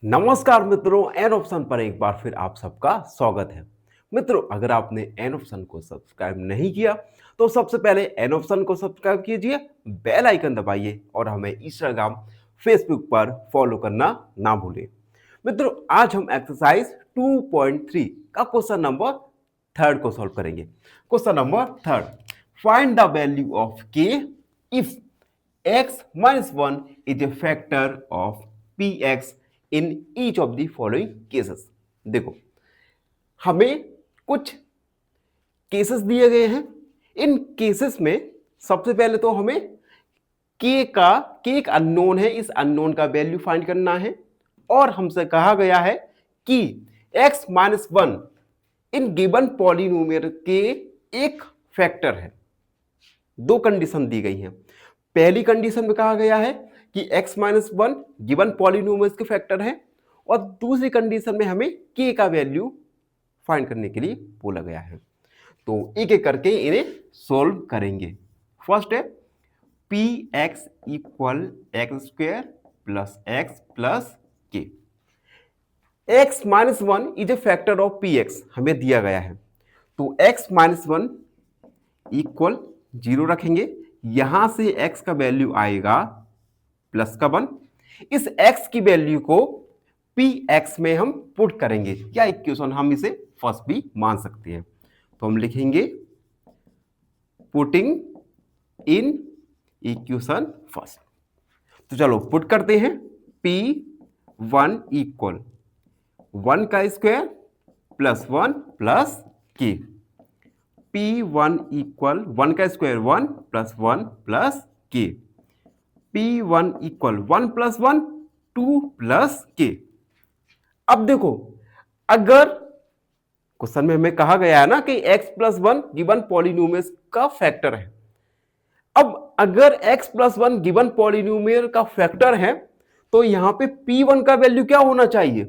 नमस्कार मित्रों, an option पर एक बार फिर आप सबका स्वागत है। मित्रों, अगर आपने एन ऑप्शन को सब्सक्राइब नहीं किया तो सबसे पहले एन ऑप्शन को सब्सक्राइब कीजिए, बेल आइकन दबाइए और हमें इंस्टाग्राम फेसबुक पर फॉलो करना ना भूलें। मित्रों, आज हम एक्सरसाइज 2.3 का क्वेश्चन नंबर थर्ड को सॉल्व करेंगे। Question number third, find the value of के if x minus 1 is a factor of px in each of the following cases। देखो, हमें कुछ केसेस दिए गए हैं। इन केसेस में सबसे पहले तो हमें के एक अननोन है, इस अननोन का वैल्यू फाइंड करना है और हमसे कहा गया है कि x minus 1 in given polynomial के एक फैक्टर है। दो कंडीशन दी गई हैं। पहली कंडीशन में कहा गया है कि x माइनस 1 गिवन पॉलिनोमियल्स के फैक्टर है और दूसरी कंडीशन में हमें k का वैल्यू फाइंड करने के लिए बोला गया है। तो एक एक करके इन्हें सोल्व करेंगे। फर्स्ट है P X equal X square plus X plus K. X minus 1 is a factor of P X हमें दिया गया है, तो एक्स माइनस 1 इक्वल 0 रखेंगे। यहां से x का वैल्यू आएगा प्लस का 1। इस x की वैल्यू को px में हम पुट करेंगे, या इक्वेशन हम इसे फर्स्ट भी मान सकते हैं। तो हम लिखेंगे पुटिंग इन इक्वेशन फर्स्ट। तो चलो पुट करते हैं। p1 इक्वल 1 का square plus 1 plus k। P1 equal 1 का square 1 plus 1 plus k। P1 equal 1 plus 1 2 plus k। अब देखो, अगर क्वेश्चन में हमें कहा गया है ना कि x प्लस 1 गिवन पॉलिनोमियल का फैक्टर है। अब अगर x प्लस 1 गिवन पॉलिनोमियल का फैक्टर है तो यहां पे P1 का वैल्यू क्या होना चाहिए?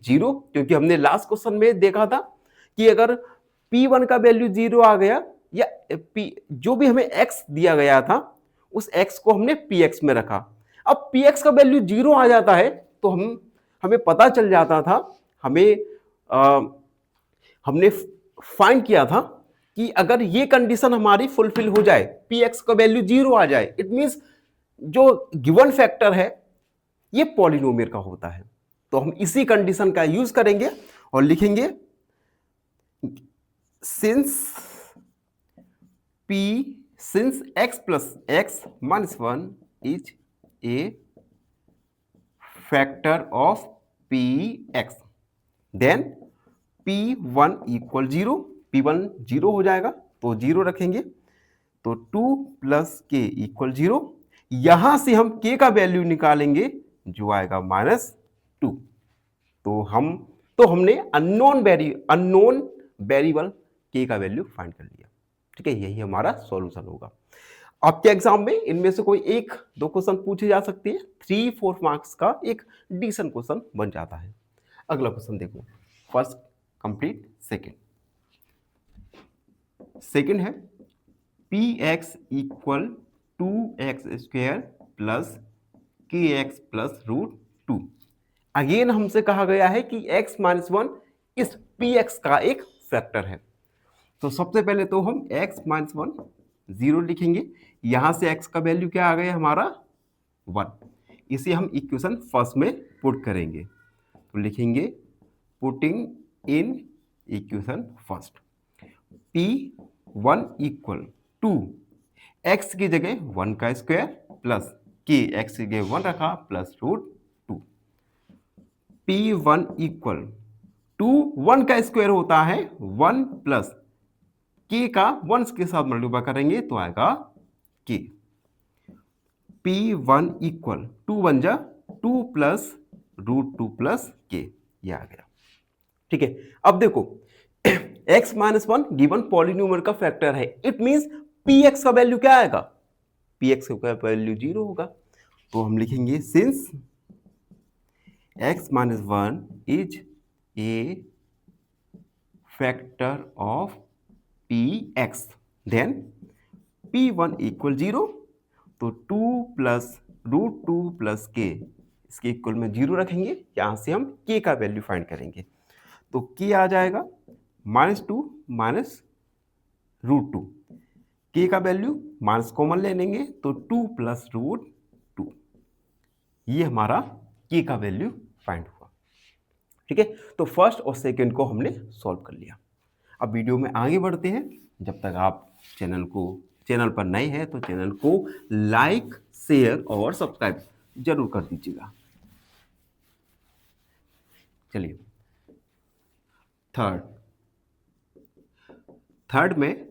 0, क्योंकि हमने लास्ट क्वेश्चन में देखा था कि अगर P1 का वैल्यू 0 आ गया या जो भी हमें x दिया गया था उस x को हमने px में रखा। अब px का वैल्यू 0 आ जाता है तो हमें पता चल जाता था, हमने फाइंड किया था कि अगर ये कंडीशन हमारी फुलफिल हो जाए, px का वैल्यू 0 आ जाए, इट मींस जो गिवन फैक्टर है ये पॉलिनोमियल का होता है। तो हम इसी कंडीशन का यूज करेंगे और लिखेंगे since x plus x minus 1 is a factor of px, then p1 equal 0। p1 0 हो जाएगा तो 0 रखेंगे, तो 2 प्लस के इक्वल 0। यहां से हम k का वैल्यू निकालेंगे जो आएगा -2। तो हमने अननोन वेरिएबल k का वैल्यू फाइंड कर लिया। ठीक है, यही हमारा सॉल्यूशन होगा। आपके एग्जाम में इनमें से कोई एक दो क्वेश्चन पूछे जा सकते हैं, 3-4 मार्क्स का एक डिसीजन क्वेश्चन बन जाता है। अगला क्वेश्चन देखो, फर्स्ट कंप्लीट सेकेंड है px equal 2x square plus kx plus √2। Again हमसे कहा गया है कि x माइनस 1 इस px का एक फैक्टर है। तो सबसे पहले तो हम x माइनस 1 0 लिखेंगे। यहां से x का वैल्यू क्या आ गया हमारा 1। इसे हम इक्वेशन फर्स्ट में पुट करेंगे, तो लिखेंगे putting in equation first. p1 equal 2 x की जगह 1 का स्क्वायर प्लस k, x की जगह 1 रखा प्लस √2। p1 इक्वल 2 1 का स्क्वायर होता है 1 प्लस k का 1 के साथ मल्टीप्लाई करेंगे तो आएगा k। p1 इक्वल 2 1 जा 2 प्लस √2 प्लस k, ये आ गया। ठीक है, अब देखो x माइनस 1 गिवन पॉलिनोमियल का फैक्टर है, इट मींस px का वैल्यू क्या आएगा? px का वैल्यू 0 होगा। तो हम लिखेंगे since x minus 1 is a factor of px, then p1 equal 0, तो 2 प्लस √2 प्लस k इसके इक्वल में 0 रखेंगे, यहाँ से हम k का वैल्यू फाइंड करेंगे। तो k आ जाएगा -2 माइनस √2। k का वैल्यू माइनस कॉमन ले लेंगे तो 2 प्लस √2, ये हमारा k का वैल्यू फाइंड हुआ। ठीक है, तो फर्स्ट और सेकंड को हमने सॉल्व कर लिया। अब वीडियो में आगे बढ़ते हैं। जब तक आप चैनल पर नए हैं तो चैनल को लाइक, शेयर और सब्सक्राइब जरूर कर दीजिएगा। चलिए, थर्ड में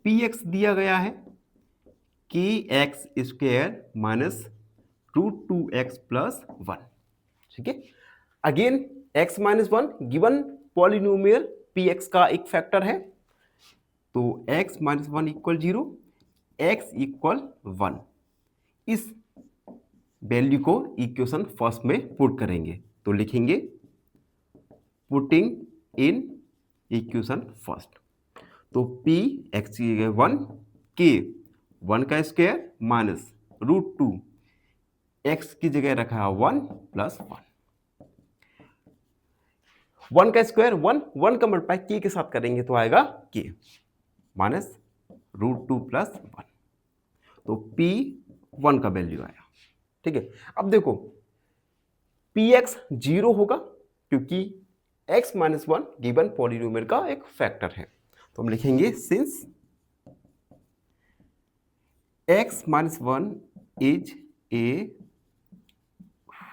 px दिया गया है kx² माइनस √2x प्लस 1। ठीक है, again x minus 1 given polynomial px का एक फैक्टर है, तो x minus 1 equal 0, x equal 1। इस वैल्यू को इक्वेशन फर्स्ट में पुट करेंगे, तो लिखेंगे पुटिंग इन इक्वेशन फर्स्ट। तो p x की जगह 1, k 1 का स्क्वायर माइनस √2, x की जगह रखा है 1 प्लस 1। 1 का स्क्वायर 1 का मल्टीप्लाई k के साथ करेंगे तो आएगा k माइनस √2 प्लस 1। तो p 1 का वैल्यू आया। ठीक है, अब देखो px 0 होगा क्योंकि x माइनस 1 गिवन पॉलिनोमियल का एक फैक्टर है। तो हम लिखेंगे since x minus 1 is a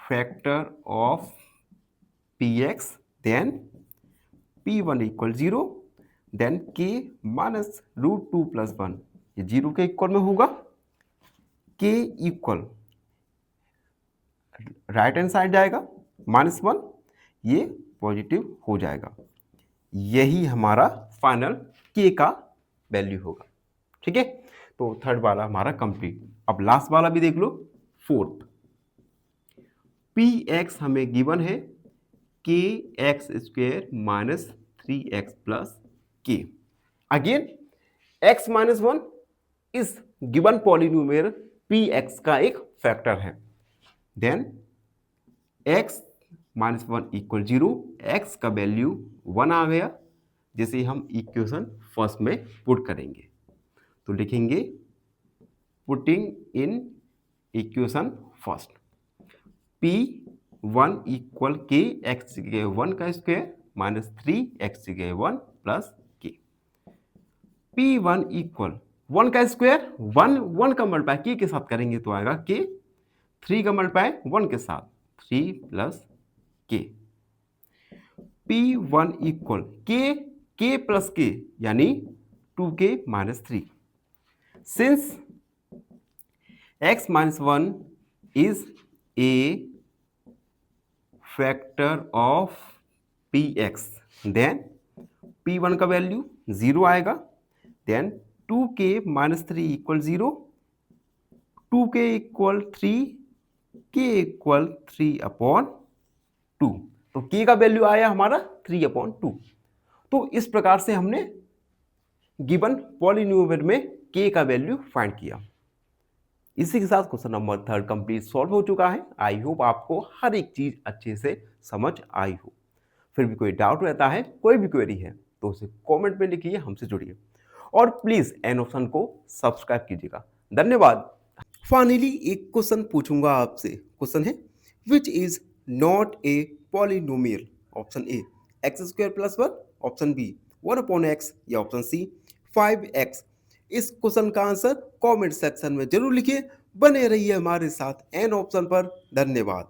factor of px, then p1 equal 0, then k minus √2 plus 1, ये 0 के इक्वल में होगा। k equal right hand side जाएगा -1, ये पॉजिटिव हो जाएगा। यही हमारा फाइनल k का वैल्यू होगा। ठीक है, तो थर्ड वाला हमारा कंप्लीट। अब लास्ट वाला भी देख लो, फोर्थ। px हमें गिवन है kx² minus 3x plus k। Again x minus 1 इस गिवन पॉलिनोमियल px का एक फैक्टर है, then x minus 1 equal 0, x का वैल्यू 1 आ गया, जिसे हम इक्वेशन फर्स्ट में पुट करेंगे। तो लिखेंगे putting in equation first, p1 equal k x की जगह 1 का स्क्वायर माइनस 3x की जगह 1 प्लस k। p1 इक्वल 1 का स्क्वायर 1 का मल्टीप्लाई k के साथ करेंगे तो आएगा k, 3 का मल्टीप्लाई 1 के साथ 3 plus k। p1 equal k plus k यानी 2k minus 3। Since x minus 1 is a factor of px, then p1 का वैल्यू 0 आएगा, then 2k minus 3 equal 0, 2k equal 3, k equal 3/2। तो k का value आया हमारा 3/2। तो इस प्रकार से हमने गिवन पॉलिनोमियल में k का वैल्यू फाइंड किया। इसी के साथ क्वेश्चन नंबर 3 कंप्लीट सॉल्व हो चुका है। आई होप आपको हर एक चीज अच्छे से समझ आई हो। फिर भी कोई डाउट रहता है, कोई भी क्वेरी है तो उसे कमेंट में लिखिए, हमसे जुड़िए और प्लीज एन ऑप्शन को सब्सक्राइब कीजिएगा। धन्यवाद। फाइनली एक क्वेश्चन पूछूंगा आपसे। क्वेश्चन है which is not a polynomial. Option A x² प्लस 1, ऑप्शन बी 1/x या ऑप्शन सी 5x। इस क्वेश्चन का आंसर कमेंट सेक्शन में जरूर लिखिए। बने रहिए हमारे साथ एन ऑप्शन पर। धन्यवाद।